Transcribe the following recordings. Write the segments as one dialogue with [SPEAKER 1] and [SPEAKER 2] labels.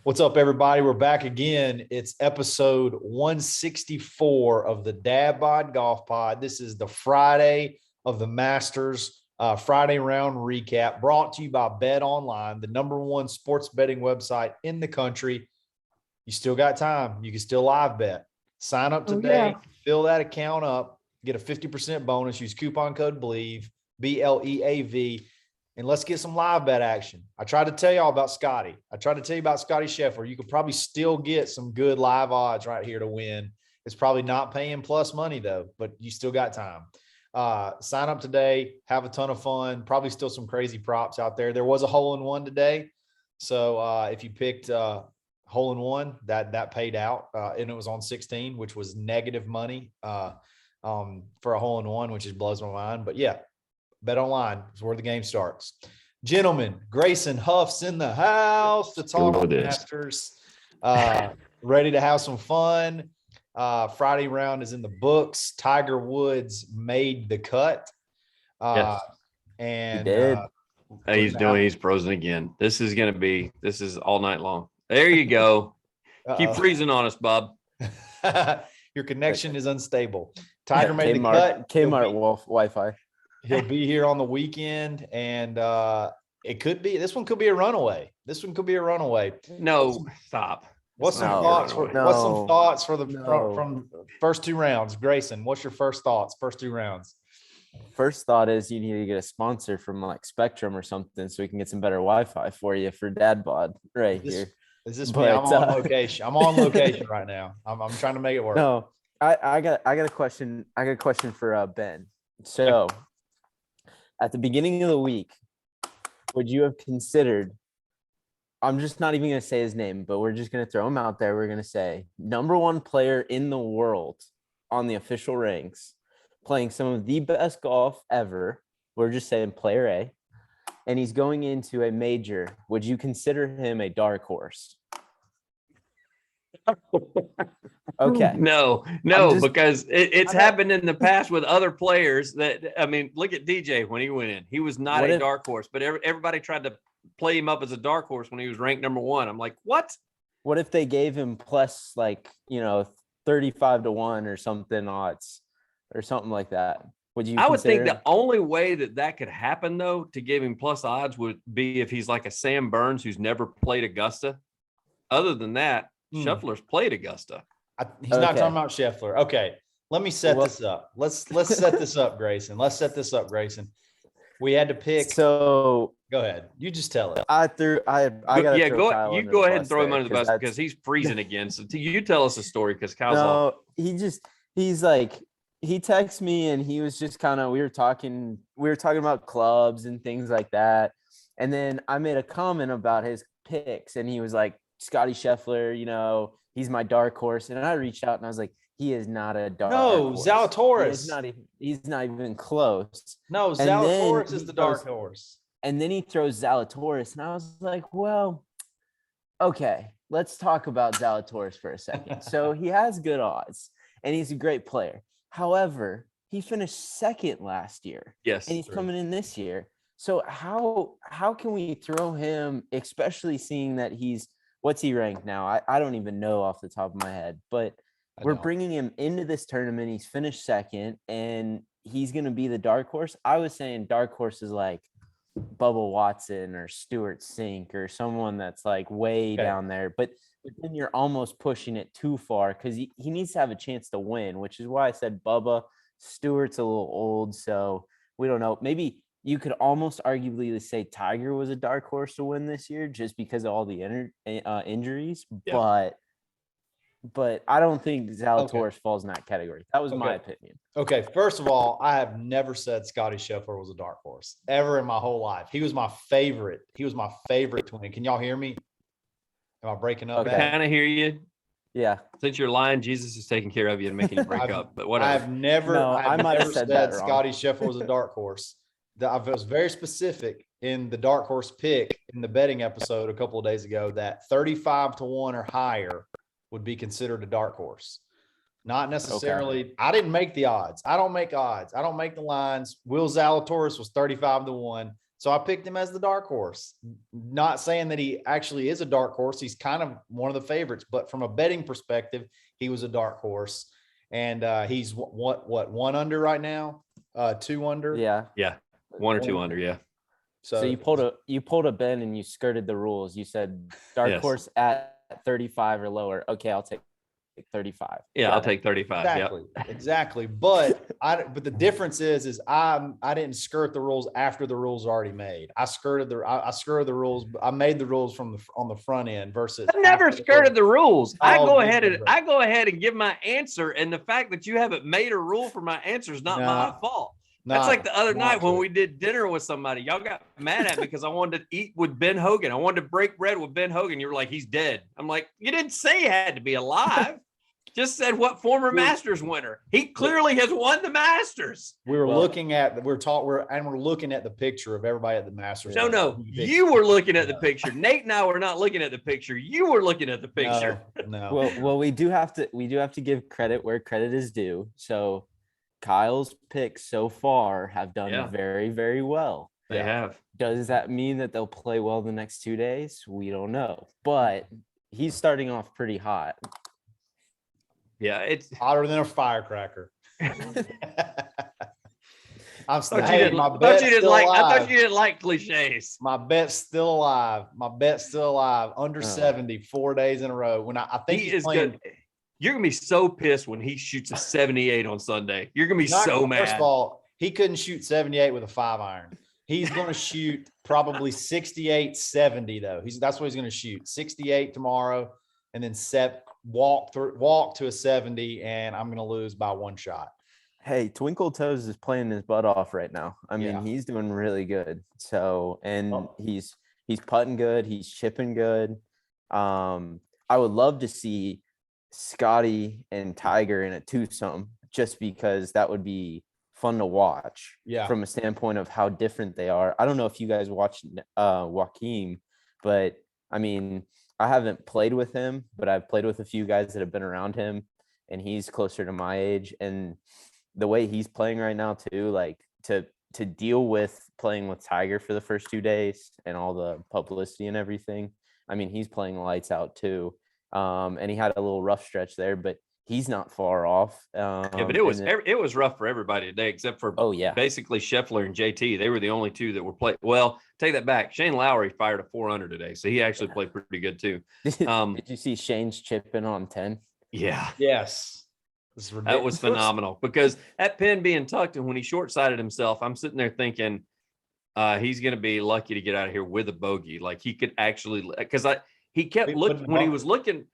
[SPEAKER 1] What's up, everybody? We're back again. It's episode 164 of the Dadbod Golf Pod. This is the Friday of the Masters Friday round recap, brought to you by Bet Online, the #1 sports betting website in the country. You still got time. You can still live bet. Sign up today, fill that account up, get a 50% bonus. Use coupon code BLEAV, BLEAV. And let's get some live bet action. I tried to tell y'all about Scottie. I tried to tell you about Scottie Scheffler. You could probably still get some good live odds right here to win. It's probably not paying plus money, though, but you still got time. Sign up today. Have a ton of fun. Probably still some crazy props out there. There was a hole-in-one today. So if you picked hole-in-one, that paid out. And it was on 16, which was negative money for a hole-in-one, which just blows my mind. But, yeah. Bet Online is where the game starts. Gentlemen, Graysen Huff's in the house to talk Masters. Ready to have some fun. Friday round is in the books. Tiger Woods made the cut.
[SPEAKER 2] Yes.
[SPEAKER 1] And
[SPEAKER 2] he did. He's frozen again. This is all night long. There you go. Keep freezing on us, Bob.
[SPEAKER 1] Your connection is unstable. Tiger made the cut.
[SPEAKER 3] Kmart Wi-Fi.
[SPEAKER 1] He'll be here on the weekend, and it could be. This one could be a runaway.
[SPEAKER 2] No, stop.
[SPEAKER 1] What's some thoughts for from first two rounds? Graysen, what's your first thoughts? First two rounds.
[SPEAKER 3] First thought is you need to get a sponsor from like Spectrum or something so we can get some better Wi-Fi for you for Dadbod here.
[SPEAKER 1] Is this me? I'm on location. I'm on location right now. I'm trying to make it work.
[SPEAKER 3] No, I got a question. I got a question for Ben. So. At the beginning of the week, would you have considered, I'm just not even going to say his name, but we're just going to throw him out there. We're going to say #1 player in the world on the official ranks, playing some of the best golf ever. We're just saying player A, and he's going into a major. Would you consider him a dark horse? Okay.
[SPEAKER 2] No, because it's happened in the past with other players look at DJ when he went in. He was not a dark horse, but everybody tried to play him up as a dark horse when he was ranked #1. I'm like, what?
[SPEAKER 3] What if they gave him plus 35 to 1 or something odds or something like that?
[SPEAKER 2] I would think the only way that could happen, though, to give him plus odds would be if he's like a Sam Burns who's never played Augusta. Other than that, Scheffler's played Augusta.
[SPEAKER 1] He's not talking about Scheffler. Okay, let me set this up. Let's set this up, Graysen. We had to pick.
[SPEAKER 3] So
[SPEAKER 1] go ahead. You just tell it.
[SPEAKER 3] Go ahead
[SPEAKER 2] and throw him under the bus because he's freezing again. So you tell us a story because Kyle's off.
[SPEAKER 3] He texted me and he was just kind of we were talking about clubs and things like that. And then I made a comment about his picks and he was like, Scottie Scheffler, he's my dark horse. And I reached out and I was like, he is not a dark horse.
[SPEAKER 1] No, Zalatoris.
[SPEAKER 3] He's not even close.
[SPEAKER 1] No, Zalatoris is the dark horse.
[SPEAKER 3] And then he throws Zalatoris. And I was like, well, okay, let's talk about Zalatoris for a second. So he has good odds and he's a great player. However, he finished second last year.
[SPEAKER 2] Yes.
[SPEAKER 3] And he's coming in this year. So how can we throw him, especially seeing that what's he ranked now? I don't even know off the top of my head, but we're bringing him into this tournament. He's finished second and he's going to be the dark horse. I was saying dark horse is like Bubba Watson or Stuart Sink or someone that's like way down there, but then you're almost pushing it too far because he needs to have a chance to win, which is why I said Bubba. Stewart's a little old, so we don't know. Maybe you could almost arguably say Tiger was a dark horse to win this year just because of all the injuries, but I don't think Zalatoris falls in that category. That was my opinion.
[SPEAKER 1] Okay, first of all, I have never said Scottie Scheffler was a dark horse ever in my whole life. He was my favorite. To win. Can y'all hear me? Am I breaking up?
[SPEAKER 2] I kind of hear you.
[SPEAKER 3] Yeah.
[SPEAKER 2] Since you're lying, Jesus is taking care of you and making you break up. But whatever.
[SPEAKER 1] I've never said Scottie Scheffler was a dark horse. I was very specific in the dark horse pick in the betting episode a couple of days ago that 35 to 1 or higher would be considered a dark horse. Not necessarily. Okay. I didn't make the odds. I don't make odds. I don't make the lines. Will Zalatoris was 35 to 1. So I picked him as the dark horse. Not saying that he actually is a dark horse. He's kind of one of the favorites, but from a betting perspective, he was a dark horse. And he's what 1 under right now? 2 under.
[SPEAKER 2] Yeah. 1 or 2 under. Yeah.
[SPEAKER 3] So you pulled a Ben and you skirted the rules. You said dark horse at 35 or lower. Okay, I'll take 35.
[SPEAKER 2] Yeah, I'll take 35.
[SPEAKER 1] Exactly. But the difference is I didn't skirt the rules after the rules are already made. I skirted the rules. I made the rules on the front end versus.
[SPEAKER 2] I never skirted the rules. I go ahead and give my answer, and the fact that you haven't made a rule for my answer is not my fault. That's like the other night when we did dinner with somebody. Y'all got mad at me because I wanted to eat with Ben Hogan. I wanted to break bread with Ben Hogan. You were like, he's dead. I'm like, you didn't say he had to be alive. Just said what former Masters winner. He clearly has won the Masters.
[SPEAKER 1] We're looking at the picture of everybody at the Masters.
[SPEAKER 2] No, you were looking at the picture. Nate and I were not looking at the picture. You were looking at the picture.
[SPEAKER 1] No.
[SPEAKER 3] Well, we do have to give credit where credit is due. So Kyle's picks so far have done very, very well.
[SPEAKER 2] They have.
[SPEAKER 3] Does that mean that they'll play well the next 2 days? We don't know. But he's starting off pretty hot.
[SPEAKER 2] Yeah, it's
[SPEAKER 1] hotter than a firecracker. I
[SPEAKER 2] thought you didn't like cliches.
[SPEAKER 1] My bet's still alive. Under 70, 4 days in a row. When I think
[SPEAKER 2] he is good. You're gonna be so pissed when he shoots a 78 on Sunday. You're gonna be so mad.
[SPEAKER 1] First of all, he couldn't shoot 78 with a 5-iron. He's going to shoot probably 68, 70 though. That's what he's going to shoot. 68 tomorrow, and then walk to a 70, and I'm going to lose by 1 shot.
[SPEAKER 3] Hey, Twinkle Toes is playing his butt off right now. I mean, he's doing really good. So, and he's putting good. He's chipping good. I would love to see Scottie and Tiger in a twosome, just because that would be fun to watch from a standpoint of how different they are. I don't know if you guys watched Joaquim, but I mean, I haven't played with him, but I've played with a few guys that have been around him, and he's closer to my age. And the way he's playing right now too, like to deal with playing with Tiger for the first 2 days and all the publicity and everything. I mean, he's playing lights out too. And he had a little rough stretch there, but he's not far off.
[SPEAKER 2] But it was rough for everybody today, except for basically Scheffler and JT. They were the only two that were playing. Well, take that back. Shane Lowry fired a 4-under today, so he actually played pretty good too.
[SPEAKER 3] Did you see Shane's chipping on 10?
[SPEAKER 2] Yeah.
[SPEAKER 1] Yes.
[SPEAKER 2] That was phenomenal, because that pin being tucked, and when he short-sighted himself, I'm sitting there thinking he's going to be lucky to get out of here with a bogey. Like he could actually, because he kept looking when he was looking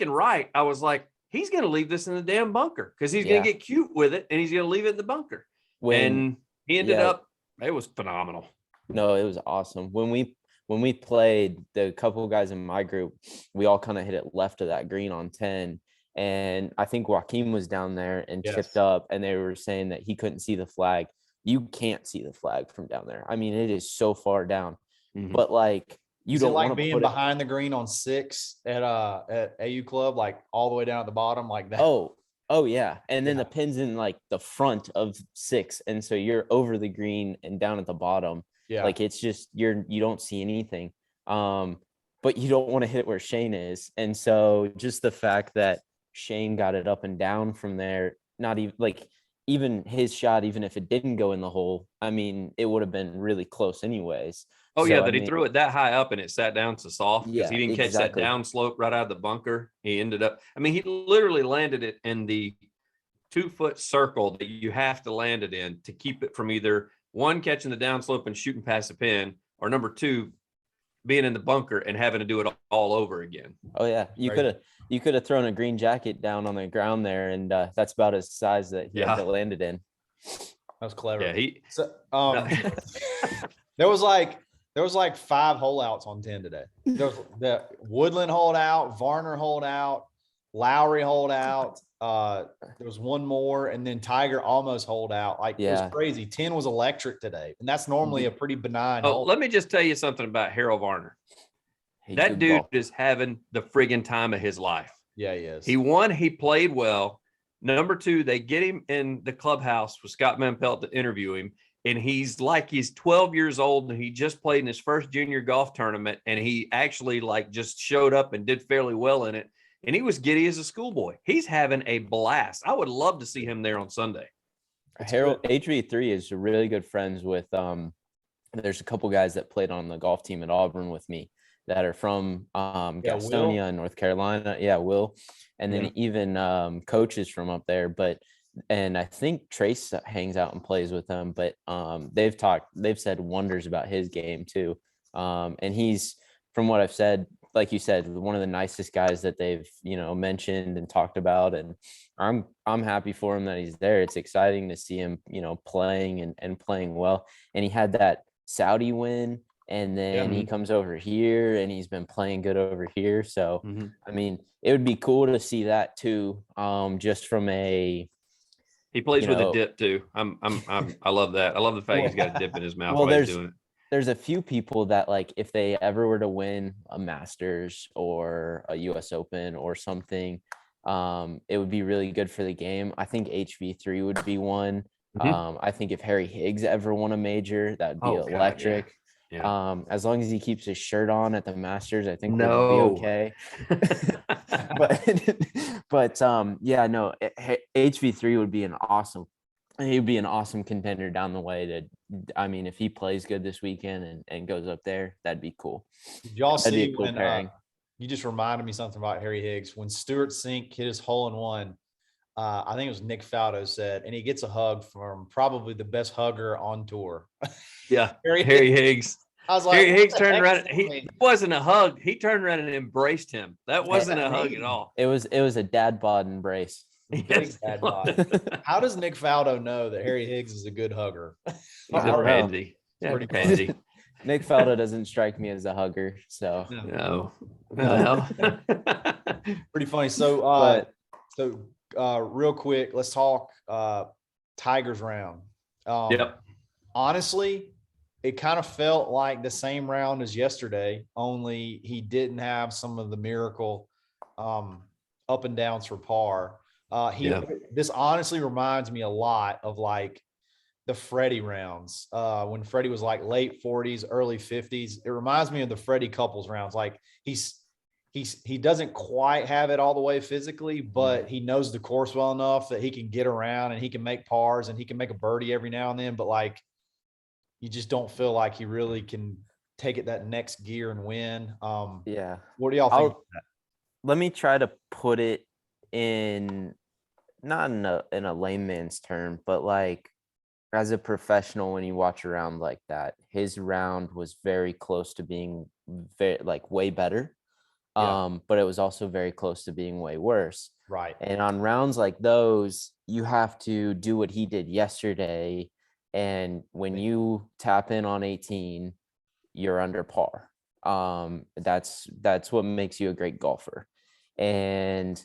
[SPEAKER 2] right. I was like, he's going to leave this in the damn bunker, because he's going to get cute with it, and he's going to leave it in the bunker. And he ended up, it was phenomenal.
[SPEAKER 3] No, it was awesome. When we played, the couple of guys in my group, we all kind of hit it left of that green on 10. And I think Joaquim was down there and chipped up, and they were saying that he couldn't see the flag. You can't see the flag from down there. I mean, it is so far down. Mm-hmm. But like, you don't want to
[SPEAKER 1] being behind the green on 6 at AU Club, like all the way down at the bottom, like that.
[SPEAKER 3] Oh yeah. And then the pin's in like the front of 6, and so you're over the green and down at the bottom. Yeah, like it's just you don't see anything. But you don't want to hit it where Shane is, and so just the fact that Shane got it up and down from there, not even like even his shot, even if it didn't go in the hole, I mean, it would have been really close anyways.
[SPEAKER 2] Oh, so, he threw it that high up and it sat down to soft, because he didn't catch that down slope right out of the bunker. He ended up, I mean, he literally landed it in the 2-foot circle that you have to land it in to keep it from either 1, catching the down slope and shooting past the pin, or number 2, being in the bunker and having to do it all over again.
[SPEAKER 3] Oh yeah, you could have thrown a green jacket down on the ground there, and that's about his size that he had to land it in.
[SPEAKER 1] That was clever.
[SPEAKER 2] Yeah,
[SPEAKER 1] there was like 5 hole outs on 10 today. There was the Woodland hold out, Varner hold out, Lowry hold out. There was one more, and then Tiger almost hold out. Like it was crazy. 10 was electric today, and that's normally a pretty benign hole.
[SPEAKER 2] Let me just tell you something about Harold Varner. That dude is having the friggin' time of his life.
[SPEAKER 1] Yeah, he is.
[SPEAKER 2] He won. He played well. Number 2, they get him in the clubhouse with Scott Mampelt to interview him. and he's 12 years old, and he just played in his first junior golf tournament, and he actually just showed up and did fairly well in it. And he was giddy as a schoolboy. He's having a blast. I would love to see him there on Sunday.
[SPEAKER 3] Harold HV3 is really good friends with there's a couple guys that played on the golf team at Auburn with me that are from Gastonia in North Carolina. Yeah, Will. And then even coaches from up there. And I think Trace hangs out and plays with them, but they've said wonders about his game too. And he's, from what I've said, like you said, one of the nicest guys that they've, mentioned and talked about. And I'm happy for him that he's there. It's exciting to see him, playing and playing well. And he had that Saudi win, and then he comes over here and he's been playing good over here. So, I mean, it would be cool to see that too. Just from he
[SPEAKER 2] plays with a dip too. I love that. I love the fact he's got a dip in his mouth while he's doing it.
[SPEAKER 3] There's a few people that if they ever were to win a Masters or a US Open or something, it would be really good for the game. I think HV3 would be one. I think if Harry Higgs ever won a major, that'd be electric. God, yeah. As long as he keeps his shirt on at the Masters, I think we'll be okay. but HV3 would be he'd be an awesome contender down the way if he plays good this weekend and goes up there, that'd be cool.
[SPEAKER 1] Did y'all see when you just reminded me something about Harry Higgs when Stuart Sink hit his hole-in-one? I think it was Nick Faldo said, and he gets a hug from probably the best hugger on tour.
[SPEAKER 2] Yeah, Harry Higgs. I was like, Harry Higgs turned around. It wasn't a hug. He turned around and embraced him. That wasn't a hug at all.
[SPEAKER 3] It was a dad bod embrace.
[SPEAKER 1] Big dad bod. How does Nick Faldo know that Harry Higgs is a good hugger?
[SPEAKER 2] He's a pansy. Yeah, pretty pansy.
[SPEAKER 3] Nick Faldo doesn't strike me as a hugger, so
[SPEAKER 2] no.
[SPEAKER 1] Pretty funny. So, real quick, let's talk Tigers round. Honestly, it kind of felt like the same round as yesterday, only he didn't have some of the miracle up and downs for par. This honestly reminds me a lot of the Freddie rounds when Freddie was late 40s, early 50s. It reminds me of the Freddie Couples rounds. He doesn't quite have it all the way physically, but he knows the course well enough that he can get around and he can make pars and he can make a birdie every now and then. But you just don't feel like he really can take it that next gear and win. What do y'all think of that?
[SPEAKER 3] Let me try to put it in not in a layman's term, but as a professional, when you watch a round like that, his round was very close to being way better. But it was also very close to being way worse.
[SPEAKER 1] Right.
[SPEAKER 3] And on rounds like those, you have to do what he did yesterday. And when you tap in on 18, you're under par. That's what makes you a great golfer. And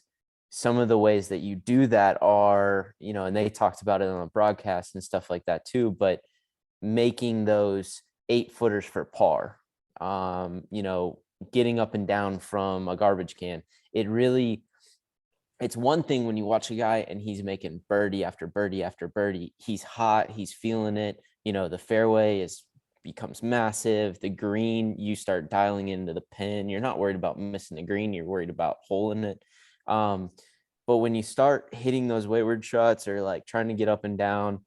[SPEAKER 3] some of the ways that you do that are, and they talked about it on the broadcast and stuff like that too, but making those 8-footers for par, getting up and down from a garbage can. It's one thing when you watch a guy and he's making birdie after birdie after birdie. He's hot, he's feeling it. The fairway becomes massive. The green, you start dialing into the pin. You're not worried about missing the green. You're worried about holing it. But when you start hitting those wayward shots or trying to get up and down,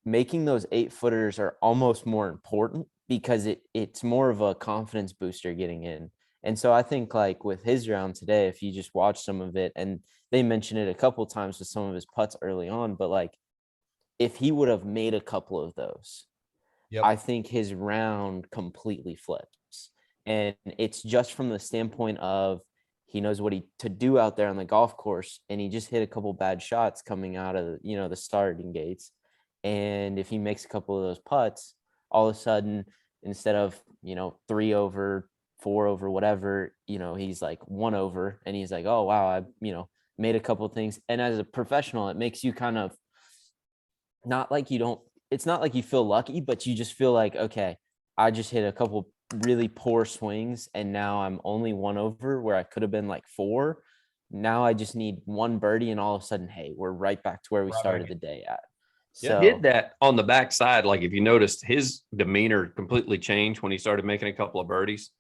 [SPEAKER 3] making those 8-footers are almost more important because it's more of a confidence booster getting in. And so I think with his round today, if you just watch some of it, and they mentioned it a couple of times with some of his putts early on, but if he would have made a couple of those, I think his round completely flips. And it's just from the standpoint of he knows what to do out there on the golf course, and he just hit a couple bad shots coming out of the starting gates. And if he makes a couple of those putts, all of a sudden, instead of 3 over, 4 over, whatever, he's 1 over, and he's oh wow, I made a couple of things. And as a professional, it makes you kind of it's not like you feel lucky, but you just feel okay, I just hit a couple really poor swings and now I'm only 1 over where I could have been 4. Now I just need 1 birdie and all of a sudden, hey, we're right back to where we started the day at. So
[SPEAKER 2] he did that on the backside. Like if you noticed, his demeanor completely changed when he started making a couple of birdies.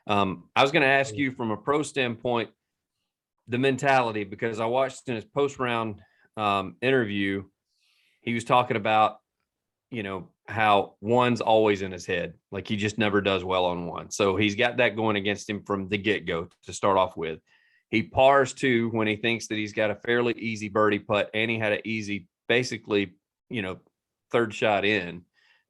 [SPEAKER 2] I was going to ask you from a pro standpoint, the mentality, because I watched in his post round interview, he was talking about, how one's always in his head. Like he just never does well on one. So he's got that going against him from the get-go to start off with. He pars two when he thinks that he's got a fairly easy birdie putt, and he had an easy, basically, third shot in.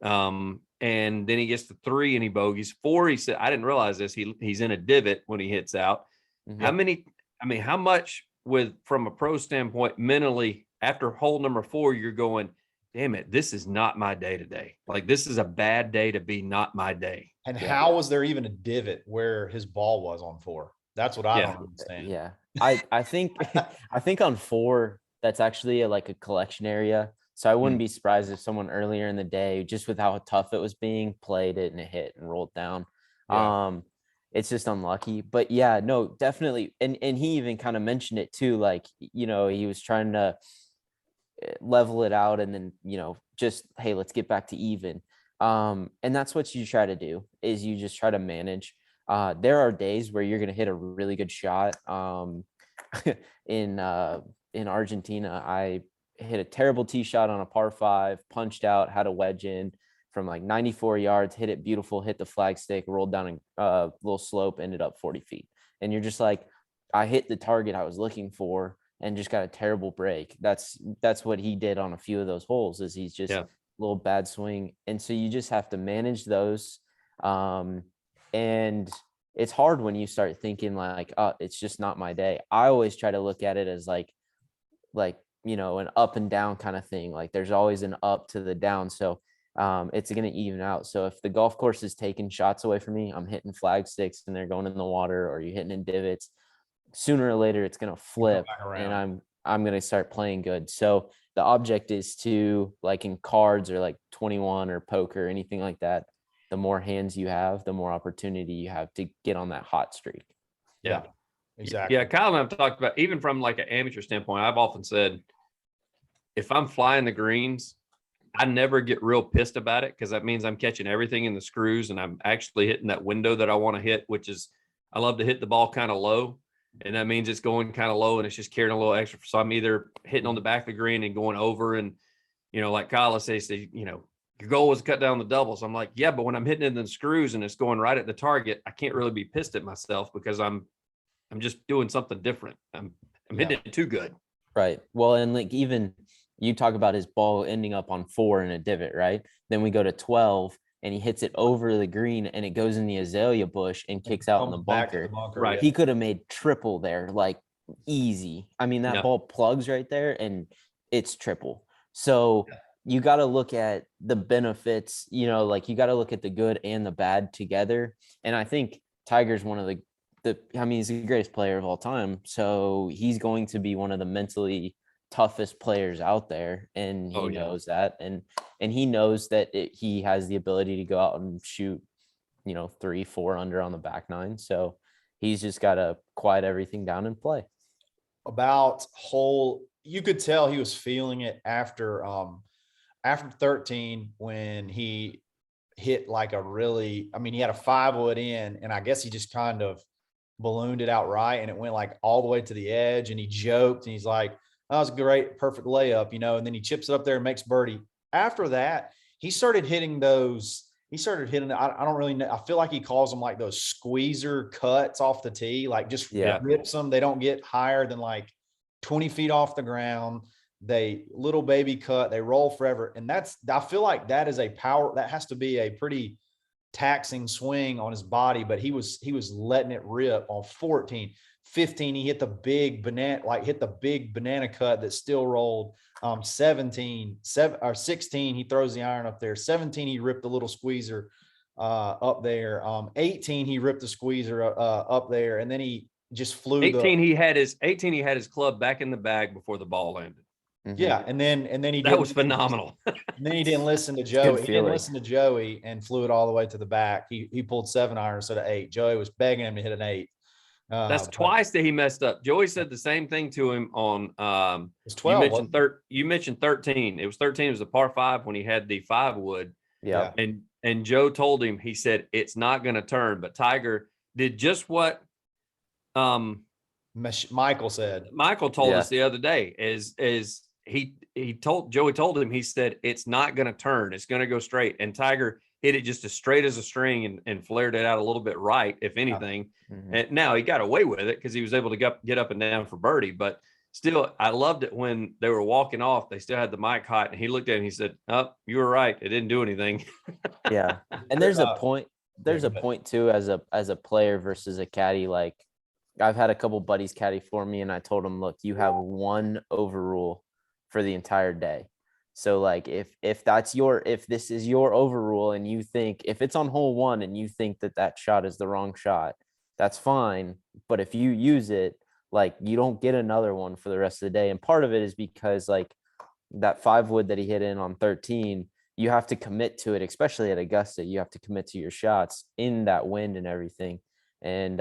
[SPEAKER 2] And then he gets to three and he bogeys. Four, he said, I didn't realize this. He's in a divot when he hits out. Mm-hmm. How much from a pro standpoint, mentally, after hole number 4, you're going, damn it, this is not my day today. Like, this is a bad day to be not my day.
[SPEAKER 1] And how was there even a divot where his ball was on 4? That's what I don't understand.
[SPEAKER 3] Yeah. I think I think on 4, that's actually a collection area. So I wouldn't be surprised if someone earlier in the day, just with how tough it was being, played it and it hit and rolled down. Yeah. It's just unlucky. But yeah, no, definitely. And he even kind of mentioned it too. Like, he was trying to level it out and then, just, hey, let's get back to even. And that's what you try to do, is you just try to manage. There are days where you're going to hit a really good shot. In Argentina, I hit a terrible tee shot on a par 5, punched out, had a wedge in from 94 yards, hit it beautiful, hit the flag stick, rolled down a little slope, ended up 40 feet. And you're just like, I hit the target I was looking for and just got a terrible break. That's what he did on a few of those holes, is he's just a little bad swing. And so you just have to manage those. And it's hard when you start thinking it's just not my day. I always try to look at it as like an up and down kind of thing. Like there's always an up to the down. So it's going to even out. So if the golf course is taking shots away from me, I'm hitting flag sticks and they're going in the water, or you're hitting in divots, sooner or later it's going to flip and I'm going to start playing good. So the object is to, like in cards or 21 or poker, anything like that, the more hands you have, the more opportunity you have to get on that hot streak.
[SPEAKER 2] Yeah,
[SPEAKER 1] exactly.
[SPEAKER 2] Yeah, Kyle and I've talked about, even from an amateur standpoint, I've often said, if I'm flying the greens, I never get real pissed about it, because that means I'm catching everything in the screws and I'm actually hitting that window that I want to hit, which is, I love to hit the ball kind of low. And that means it's going kind of low and it's just carrying a little extra. So I'm either hitting on the back of the green and going over, and, like Kyle says, your goal was to cut down the doubles. I'm like, yeah, but when I'm hitting in the screws and it's going right at the target, I can't really be pissed at myself, because I'm just doing something different. I'm hitting it too good.
[SPEAKER 3] Right. Well, and even you talk about his ball ending up on 4 in a divot, right? Then we go to 12 and he hits it over the green and it goes in the azalea bush and kicks out in the bunker.
[SPEAKER 2] Right.
[SPEAKER 3] He could have made triple there, easy. I mean, that ball plugs right there and it's triple. So you got to look at the benefits, you got to look at the good and the bad together. And I think Tiger's one of he's the greatest player of all time. So he's going to be one of the mentally toughest players out there. And he knows that. And he knows that he has the ability to go out and shoot, 3-4 under on the back nine. So he's just got to quiet everything down and play.
[SPEAKER 1] You could tell he was feeling it after 13, when he hit he had a 5-wood in, and I guess he just kind of ballooned it out right, and it went all the way to the edge, and he joked and he's like, that was a great, perfect layup, and then he chips it up there and makes birdie. After that, he started hitting those. I don't really know. I feel like he calls them those squeezer cuts off the tee, rips them. They don't get higher than 20 feet off the ground. They little baby cut, they roll forever. And I feel like that has to be a pretty taxing swing on his body, but he was letting it rip on 14. 15, he hit the big banana cut that still rolled. 16, he throws the iron up there. 17, he ripped the little squeezer up there. 18, he ripped the squeezer up there, and then he just flew.
[SPEAKER 2] 18, he had his club back in the bag before the ball landed.
[SPEAKER 1] Mm-hmm. Yeah, and then
[SPEAKER 2] that was phenomenal.
[SPEAKER 1] And then he didn't listen to Joey. He didn't listen to Joey and flew it all the way to the back. He pulled 7 iron instead of 8. Joey was begging him to hit an 8.
[SPEAKER 2] That's twice that he messed up. Joey said the same thing to him on
[SPEAKER 1] it's 12.
[SPEAKER 2] You mentioned 13. It was 13. It was a par 5 when he had the 5 wood.
[SPEAKER 3] Yeah.
[SPEAKER 2] And Joe told him, he said, it's not going to turn. But Tiger did just what
[SPEAKER 1] Michael said.
[SPEAKER 2] Michael told us the other day is Joey told him, he said, it's not going to turn. It's going to go straight. And Tiger hit it just as straight as a string and flared it out a little bit right, if anything.
[SPEAKER 3] Mm-hmm.
[SPEAKER 2] And now he got away with it because he was able to get up and down for birdie. But still, I loved it when they were walking off. They still had the mic hot, and he looked at him and he said, "Oh, you were right. It didn't do anything."
[SPEAKER 3] Yeah. And there's a point. There's a point too, as a player versus a caddy. Like, I've had a couple buddies caddy for me, and I told them, look, you have one overrule for the entire day. So like if this is your overrule and you think if it's on hole 1 and you think that shot is the wrong shot, that's fine. But if you use it, like, you don't get another one for the rest of the day. And part of it is because like that 5 wood that he hit in on 13, you have to commit to it, especially at Augusta. You have to commit to your shots in that wind and everything. And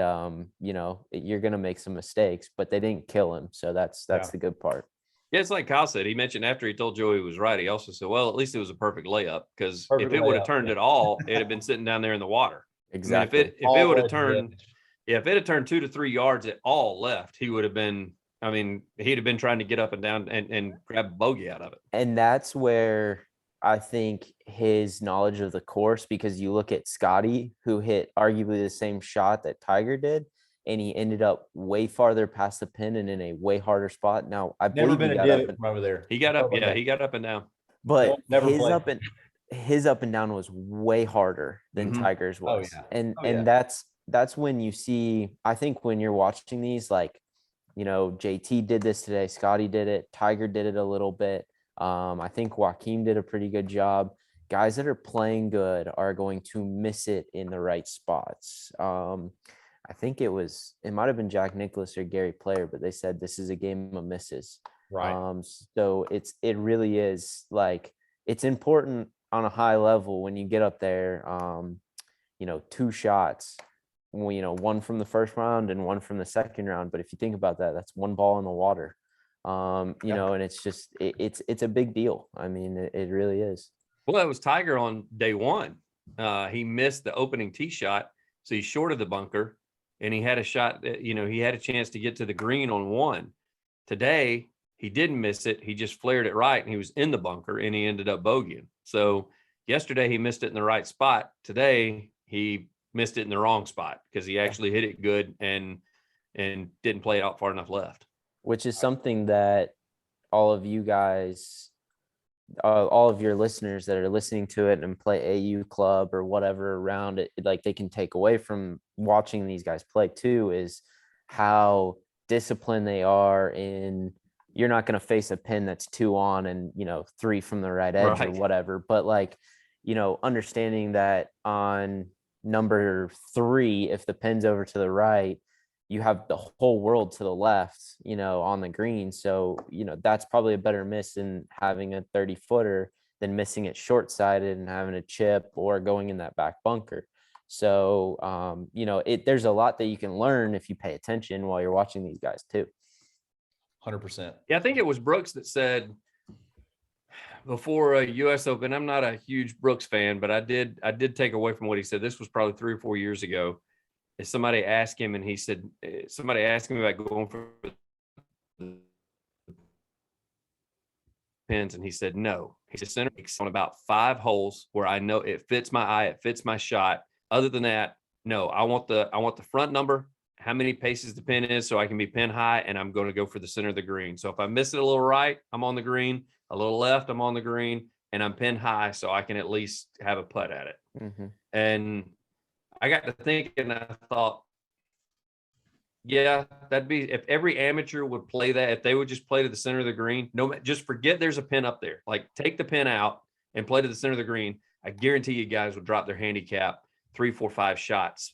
[SPEAKER 3] you're going to make some mistakes, but they didn't kill him. So that's the good part.
[SPEAKER 2] Yeah, it's like Kyle said. He mentioned after he told Joey he was right, he also said, well, at least it was a perfect layup, because if it would have turned at all, it'd have been sitting down there in the water.
[SPEAKER 3] Exactly.
[SPEAKER 2] I mean, if it would have turned, if it had turned 2 to 3 yards at all left, he would have been, I mean, he'd have been trying to get up and down and grab a bogey out of it.
[SPEAKER 3] And that's where I think his knowledge of the course, because you look at Scottie, who hit arguably the same shot that Tiger did, and he ended up way farther past the pin and in a way harder spot. Now, I
[SPEAKER 1] never
[SPEAKER 3] believe
[SPEAKER 1] been a did from over there.
[SPEAKER 2] He got up, he got up and down.
[SPEAKER 3] But his up and down was way harder than Tiger's was.
[SPEAKER 1] Oh, yeah.
[SPEAKER 3] And that's when you see, I think when you're watching these, like, JT did this today, Scottie did it, Tiger did it a little bit. I think Joaquin did a pretty good job. Guys that are playing good are going to miss it in the right spots. I think it might have been Jack Nicklaus or Gary Player, but they said this is a game of misses.
[SPEAKER 1] Right.
[SPEAKER 3] So it really is, like, it's important on a high level when you get up there, 2 shots, one from the first round and one from the second round. But if you think about that, that's 1 ball in the water. And it's just, it's a big deal. I mean, it really is.
[SPEAKER 2] Well, it was Tiger on day 1. He missed the opening tee shot, so he shorted the bunker, and he had a shot that, he had a chance to get to the green on 1. Today, he didn't miss it. He just flared it right, and he was in the bunker, and he ended up bogeying. So yesterday he missed it in the right spot. Today he missed it in the wrong spot because he actually hit it good and didn't play it out far enough left.
[SPEAKER 3] Which is something that all of you guys, all of your listeners that are listening to it and play AU club or whatever around it, like, they can take away from watching these guys play too, is how disciplined they are in, you're not going to face a pin that's 2 on and, 3 from the right edge or whatever. But like, understanding that on number 3, if the pin's over to the right, you have the whole world to the left, on the green. So, that's probably a better miss than having a 30-footer than missing it short-sided and having a chip or going in that back bunker. So, there's a lot that you can learn if you pay attention while you're watching these guys too.
[SPEAKER 1] 100%.
[SPEAKER 2] Yeah, I think it was Brooks that said before a U.S. Open, I'm not a huge Brooks fan, but I did take away from what he said. This was probably 3 or 4 years ago. Somebody asked him, and he said, somebody asked him about going for the pins, and he said no. He said center on about 5 holes where I know it fits my eye, it fits my shot. Other than that, no. I want the front number, how many paces the pin is, so I can be pin high, and I'm going to go for the center of the green. So if I miss it a little right, I'm on the green. A little left, I'm on the green, and I'm pin high, so I can at least have a putt at it.
[SPEAKER 3] Mm-hmm.
[SPEAKER 2] And I got to thinking, I thought, yeah, that'd be, if every amateur would play that, if they would just play to the center of the green, just forget there's a pin up there. Like, take the pin out and play to the center of the green. I guarantee you guys would drop their handicap 3, 4, 5 shots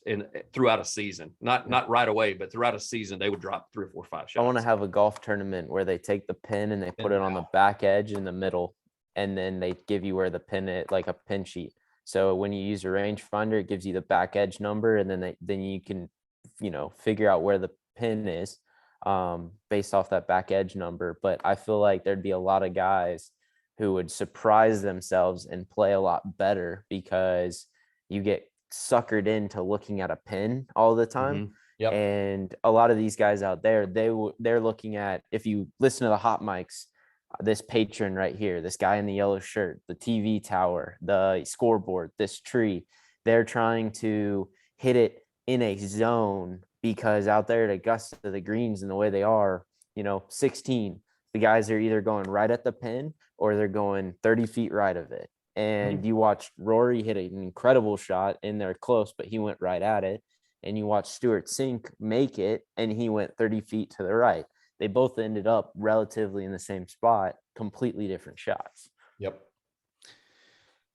[SPEAKER 2] throughout a season. Not right away, but throughout a season, they would drop 3 or 4, 5 shots.
[SPEAKER 3] I want to have a golf tournament where they take the pin and they put it on the back edge in the middle, and then they give you where the pin is, like a pin sheet. So when you use a rangefinder, it gives you the back edge number, and then you can figure out where the pin is based off that back edge number. But I feel like there'd be a lot of guys who would surprise themselves and play a lot better because you get suckered into looking at a pin all the time.
[SPEAKER 2] Mm-hmm.
[SPEAKER 1] Yep.
[SPEAKER 3] And a lot of these guys out there, they're looking at, if you listen to the hot mics, this patron right here, this guy in the yellow shirt, the TV tower, the scoreboard, this tree, they're trying to hit it in a zone because out there at Augusta, the greens and the way they are, 16, the guys are either going right at the pin or they're going 30 feet right of it. And you watched Rory hit an incredible shot in there close, but he went right at it. And you watch Stewart Cink make it, and he went 30 feet to the right. They both ended up relatively in the same spot, completely different shots.
[SPEAKER 1] Yep,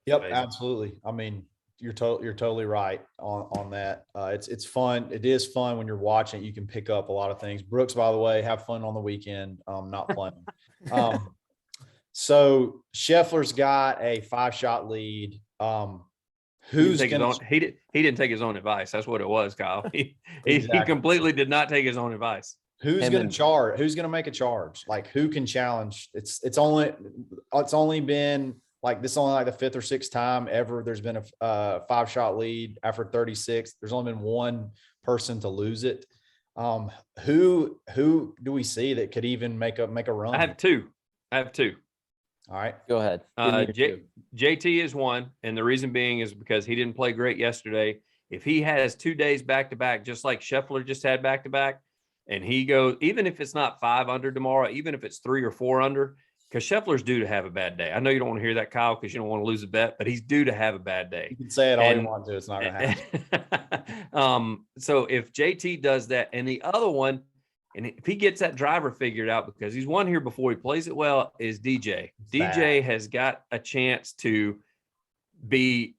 [SPEAKER 2] Amazing.
[SPEAKER 1] absolutely. I mean, you're totally right on that. It's fun. It is fun when you're watching. You can pick up a lot of things. Brooks, by the way, have fun on the weekend. Not playing. So Scheffler's got a 5-shot lead. Who's
[SPEAKER 2] he didn't take his own advice. That's what it was, Kyle. He completely did not take his own advice.
[SPEAKER 1] Who's going to charge? Who's going to make a charge? Like, who can challenge? It's only been like this, only like the 5th or 6th time ever there's been a 5-shot lead after 36. There's only been one person to lose it. Who do we see that could even make a run?
[SPEAKER 2] I have two.
[SPEAKER 1] All right,
[SPEAKER 3] go ahead.
[SPEAKER 2] JT is one, and the reason being is because he didn't play great yesterday. If he has 2 days back to back, just like Scheffler just had back to back, and he goes, even if it's not 5 under tomorrow, even if it's 3 or 4 under, because Scheffler's due to have a bad day. I know you don't want to hear that, Kyle, because you don't want to lose a bet, but he's due to have a bad day.
[SPEAKER 1] You can say it all you want to. It's not going to happen.
[SPEAKER 2] So if JT does that, and the other one, and if he gets that driver figured out, because he's won here before, he plays it well, is DJ. DJ has got a chance to be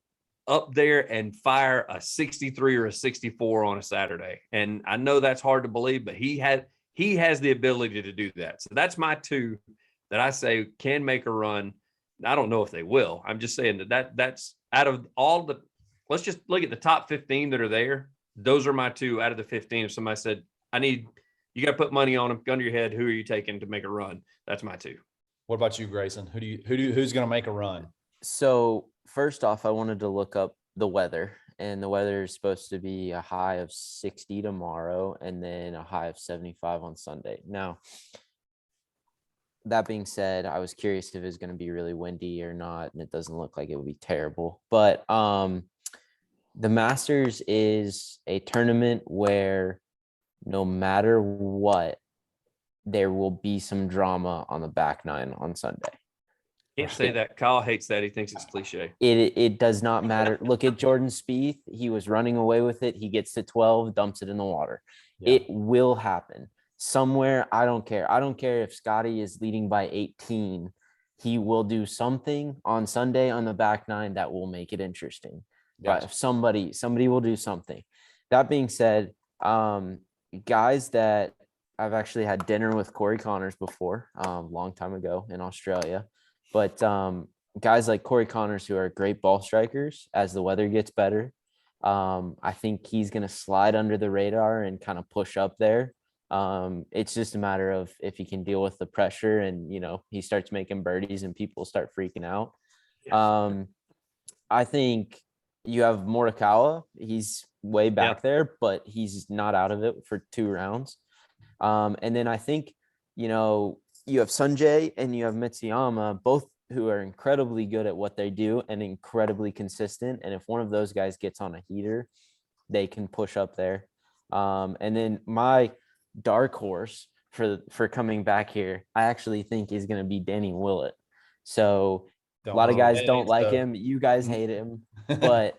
[SPEAKER 2] up there and fire a 63 or a 64 on a Saturday. And I know that's hard to believe, but he has the ability to do that. So that's my two that I say can make a run. I don't know if they will. I'm just saying that's out of all the, let's just look at the top 15 that are there. Those are my two out of the 15. If somebody said, you got to put money on them, gun to your head, who are you taking to make a run? That's my two.
[SPEAKER 1] What about you, Graysen? Who's going to make a run?
[SPEAKER 3] So first off, I wanted to look up the weather, and the weather is supposed to be a high of 60 tomorrow and then a high of 75 on Sunday. Now, that being said, I was curious if it's going to be really windy or not, and it doesn't look like it would be terrible. But the Masters is a tournament where no matter what, there will be some drama on the back nine on Sunday.
[SPEAKER 2] Can't say that. Kyle hates that. He thinks it's cliche.
[SPEAKER 3] It does not matter. Look at Jordan Spieth. He was running away with it. He gets to 12, dumps it in the water. Yeah. It will happen somewhere. I don't care. I don't care if Scottie is leading by 18. He will do something on Sunday on the back nine that will make it interesting. Gotcha. But if somebody will do something. That being said, guys that I've actually had dinner with Corey Connors before, long time ago in Australia. But guys like Corey Connors, who are great ball strikers, as the weather gets better, I think he's going to slide under the radar and kind of push up there. It's just a matter of if he can deal with the pressure and, he starts making birdies and people start freaking out. Yeah. I think you have Morikawa. He's way back there, but he's not out of it for 2 rounds. And then I think, you have Sanjay and you have Matsuyama, both who are incredibly good at what they do and incredibly consistent. And if one of those guys gets on a heater, they can push up there. And then my dark horse for coming back here, I actually think is going to be Danny Willett. So a lot of guys don't like him. You guys hate him, but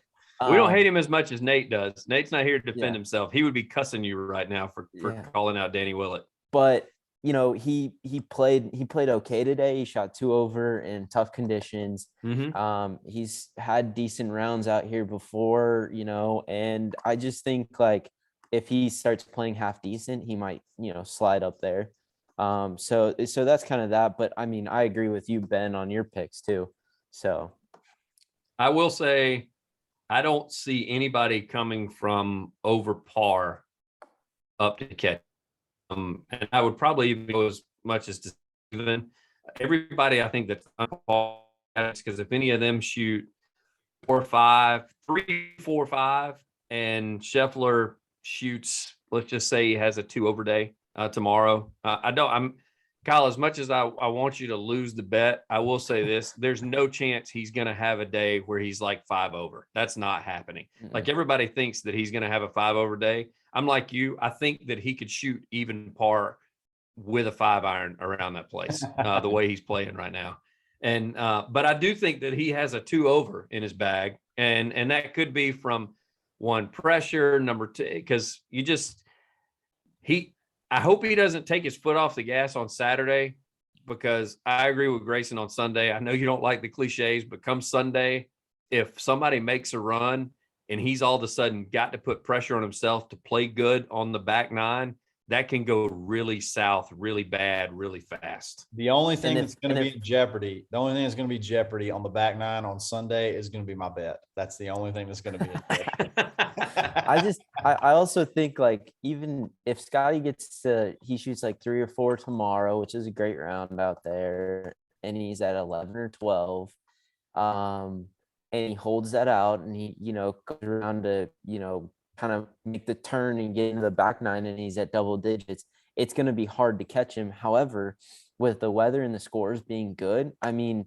[SPEAKER 2] we don't hate him as much as Nate does. Nate's not here to defend himself. He would be cussing you right now for calling out Danny Willett.
[SPEAKER 3] But he played okay today. He shot 2 over in tough conditions. Mm-hmm. He's had decent rounds out here before, and I just think like if he starts playing half decent, he might, slide up there. So that's kind of that. But I mean, I agree with you, Ben, on your picks too. So
[SPEAKER 2] I will say I don't see anybody coming from over par up to catch. And I would probably even go as much as to even everybody. I think that's because if any of them shoot 4-5, 3, 4, 5, and Scheffler shoots, let's just say he has a 2-over day tomorrow. Kyle, as much as I want you to lose the bet, I will say this: there's no chance he's going to have a day where he's like 5 over. That's not happening. Mm-hmm. Like everybody thinks that he's going to have a 5 over day. I'm like you. I think that he could shoot even par with a 5-iron around that place, the way he's playing right now. And but I do think that he has a 2 over in his bag, and that could be from one, pressure, number 2, because I hope he doesn't take his foot off the gas on Saturday, because I agree with Graysen on Sunday. I know you don't like the cliches, but come Sunday, if somebody makes a run and he's all of a sudden got to put pressure on himself to play good on the back 9, that can go really south, really bad, really fast.
[SPEAKER 1] The only thing that's going to be in jeopardy, on the back 9 on Sunday is going to be my bet. That's the only thing that's going to be in jeopardy.
[SPEAKER 3] I also think, like, even if Scottie he shoots like 3 or 4 tomorrow, which is a great round out there, and he's at 11 or 12, and he holds that out, and he, goes around to, kind of make the turn and get into the back 9, and he's at double digits, it's going to be hard to catch him. However, with the weather and the scores being good, I mean,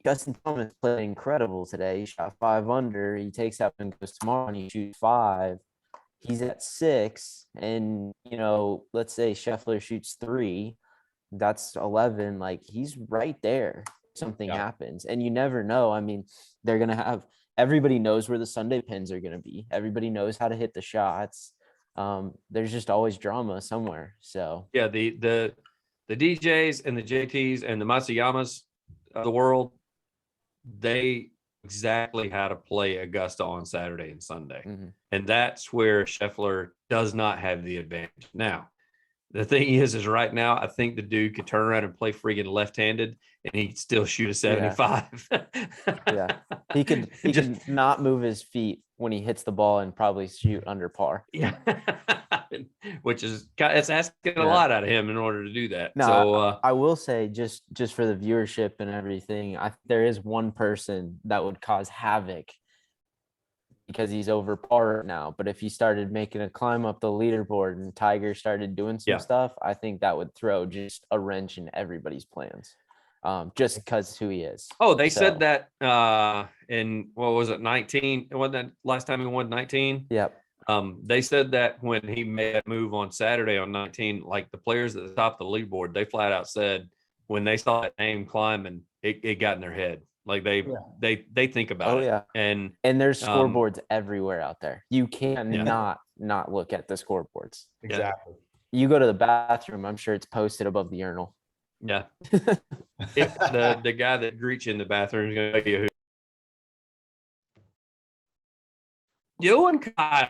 [SPEAKER 3] Justin Thomas played incredible today. He shot 5 under. He takes out and goes tomorrow and he shoots 5. He's at 6. And, let's say Scheffler shoots 3. That's 11. Like, he's right there. Something happens. And you never know. I mean, they're going to have – everybody knows where the Sunday pins are going to be. Everybody knows how to hit the shots. There's just always drama somewhere. So,
[SPEAKER 2] yeah, the DJs and the JTs and the Matsuyamas of the world, they exactly how to play Augusta on Saturday and Sunday. Mm-hmm. And that's where Scheffler does not have the advantage. Now, the thing is right now, I think the dude could turn around and play friggin' left-handed and he'd still shoot a 75.
[SPEAKER 3] Yeah. He could not move his feet when he hits the ball and probably shoot under par.
[SPEAKER 2] Yeah. Which is, it's asking a lot out of him in order to do that.
[SPEAKER 3] No,
[SPEAKER 2] so
[SPEAKER 3] I will say, just for the viewership and everything, there is one person that would cause havoc because he's over par now. But if he started making a climb up the leaderboard and Tiger started doing some stuff, I think that would throw just a wrench in everybody's plans. Just because who he is.
[SPEAKER 2] Oh, they said that in, what was it, 19? Wasn't that last time he won 19?
[SPEAKER 3] Yep.
[SPEAKER 2] They said that when he made that move on Saturday on 19, like the players at the top of the leaderboard, they flat out said when they saw that name climbing, it got in their head. Like they think about it. And
[SPEAKER 3] there's scoreboards everywhere out there. You can't not look at the scoreboards.
[SPEAKER 1] Exactly.
[SPEAKER 3] You go to the bathroom, I'm sure it's posted above the urinal.
[SPEAKER 2] Yeah. If the guy that greets you in the bathroom is going to tell you who. You and Kyle.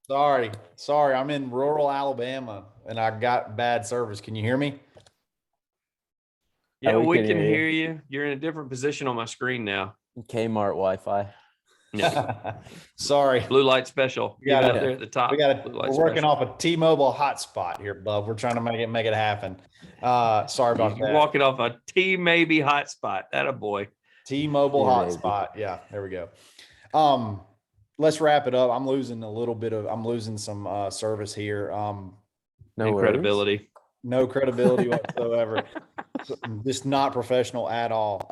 [SPEAKER 1] Sorry. I'm in rural Alabama and I got bad service. Can you hear me?
[SPEAKER 2] Yeah, we can hear you. You're in a different position on my screen now.
[SPEAKER 3] Kmart Wi-Fi.
[SPEAKER 2] Yeah.
[SPEAKER 1] Sorry.
[SPEAKER 2] Blue light special.
[SPEAKER 1] We got
[SPEAKER 2] up there at the top.
[SPEAKER 1] We're working off a T-Mobile hotspot here, bub. We're trying to make it happen. Sorry about that.
[SPEAKER 2] You're walking off a T-maybe hotspot. That a boy.
[SPEAKER 1] T-Mobile hotspot. Yeah, there we go. Let's wrap it up. I'm losing some service here.
[SPEAKER 2] No credibility.
[SPEAKER 1] No credibility whatsoever. Just not professional at all.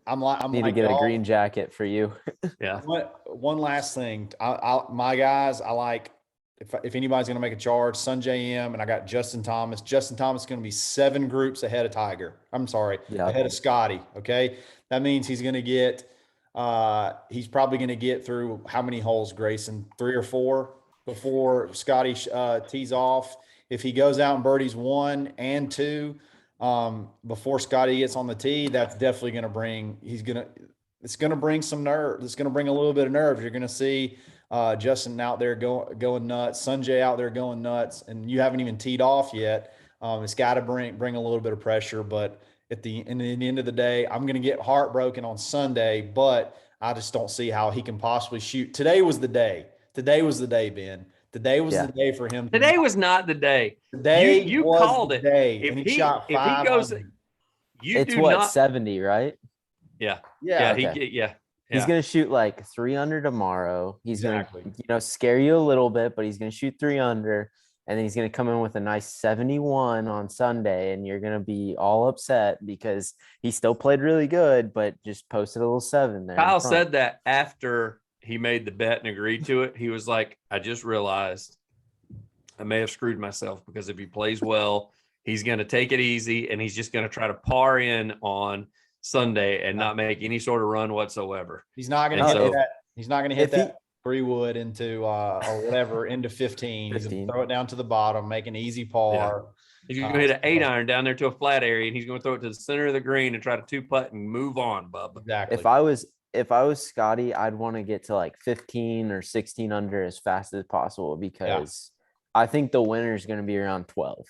[SPEAKER 1] I'm
[SPEAKER 3] need to get a green jacket for you.
[SPEAKER 2] Yeah.
[SPEAKER 1] One last thing. My guys, I like if anybody's going to make a charge, Sunjay M, and I got Justin Thomas. Justin Thomas is going to be 7 groups ahead of Tiger. Ahead of Scottie. Okay, that means he's going to get. He's probably going to get through how many holes, Graysen? 3 or 4 before Scottie tees off. If he goes out and birdies 1 and 2 before Scottie gets on the tee, that's definitely going to bring. It's going to bring some nerve. It's going to bring a little bit of nerve. You're going to see Justin out there going nuts, Sunjay out there going nuts, and you haven't even teed off yet. It's got to bring a little bit of pressure, but. At the end of the day, I'm going to get heartbroken on Sunday, but I just don't see how he can possibly shoot. Today was the day, Ben. Today was the day for him.
[SPEAKER 2] Today was not the day.
[SPEAKER 1] Today
[SPEAKER 2] you
[SPEAKER 1] was
[SPEAKER 2] called
[SPEAKER 1] the
[SPEAKER 2] it.
[SPEAKER 1] day,
[SPEAKER 2] If
[SPEAKER 1] and he shot
[SPEAKER 2] if he goes,
[SPEAKER 1] 500.
[SPEAKER 3] It's what, 70, right?
[SPEAKER 2] Yeah.
[SPEAKER 1] Yeah.
[SPEAKER 2] Yeah.
[SPEAKER 3] He's going to shoot like 3 under tomorrow. He's
[SPEAKER 1] Exactly.
[SPEAKER 3] going to, scare you a little bit, but he's going to shoot 3 under. And then he's going to come in with a nice 71 on Sunday. And you're going to be all upset because he still played really good, but just posted a little 7 there.
[SPEAKER 2] Kyle said that after he made the bet and agreed to it. He was like, I just realized I may have screwed myself, because if he plays well, he's going to take it easy and he's just going to try to par in on Sunday and not make any sort of run whatsoever.
[SPEAKER 1] He's not going to hit that. He's not going to hit that 3 wood into or whatever into 15. He's going to throw it down to the bottom, make an easy par.
[SPEAKER 2] Yeah. He's going to hit an 8-iron down there to a flat area, and he's going to throw it to the center of the green and try to 2-putt and move on, bub.
[SPEAKER 1] Exactly.
[SPEAKER 3] If I was Scottie, I'd want to get to like 15 or 16 under as fast as possible, because I think the winner is going to be around 12.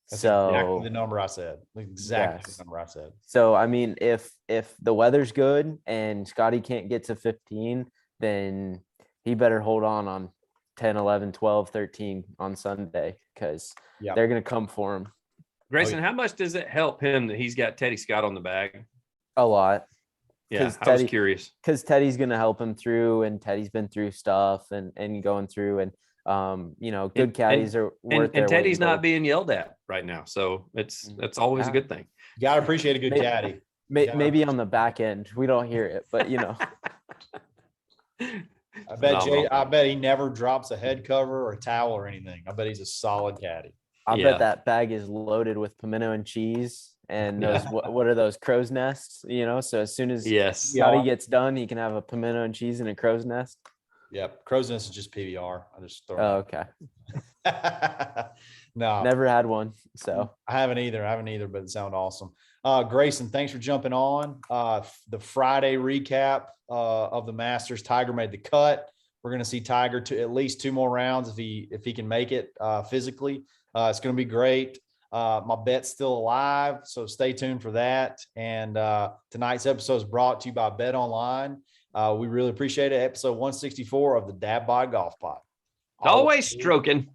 [SPEAKER 1] That's
[SPEAKER 3] so
[SPEAKER 1] exactly the number I said. Exactly the number I said.
[SPEAKER 3] So I mean, if the weather's good and Scottie can't get to 15, then he better hold on 10, 11, 12, 13 on Sunday, because they're going to come for him.
[SPEAKER 2] Graysen, how much does it help him that he's got Teddy Scott on the bag?
[SPEAKER 3] A lot.
[SPEAKER 2] Yeah, I was curious.
[SPEAKER 3] Because Teddy's going to help him through, and Teddy's been through stuff and going through, and good caddies are worth
[SPEAKER 2] and Teddy's not being yelled at right now, so that's always a good thing.
[SPEAKER 1] You gotta appreciate a good caddy.
[SPEAKER 3] Maybe on the back end we don't hear it, but
[SPEAKER 1] I bet he never drops a head cover or a towel or anything. I bet he's a solid caddy.
[SPEAKER 3] I bet that bag is loaded with pimento and cheese and those what are those, crow's nests, so as soon as Scottie gets done, he can have a pimento and cheese and a crow's nest.
[SPEAKER 1] Yep. Crow's nest is just PBR. I just throw it.
[SPEAKER 3] Okay.
[SPEAKER 1] No,
[SPEAKER 3] never had one. So
[SPEAKER 1] I haven't either, but it sounded awesome. Graysen, thanks for jumping on. The Friday recap of the Masters. Tiger made the cut. We're going to see Tiger to at least 2 more rounds if he can make it physically. It's going to be great. My bet's still alive, so stay tuned for that. And tonight's episode is brought to you by Bet Online. We really appreciate it. Episode 164 of the Dadbod Golf Pod.
[SPEAKER 2] Always stroking.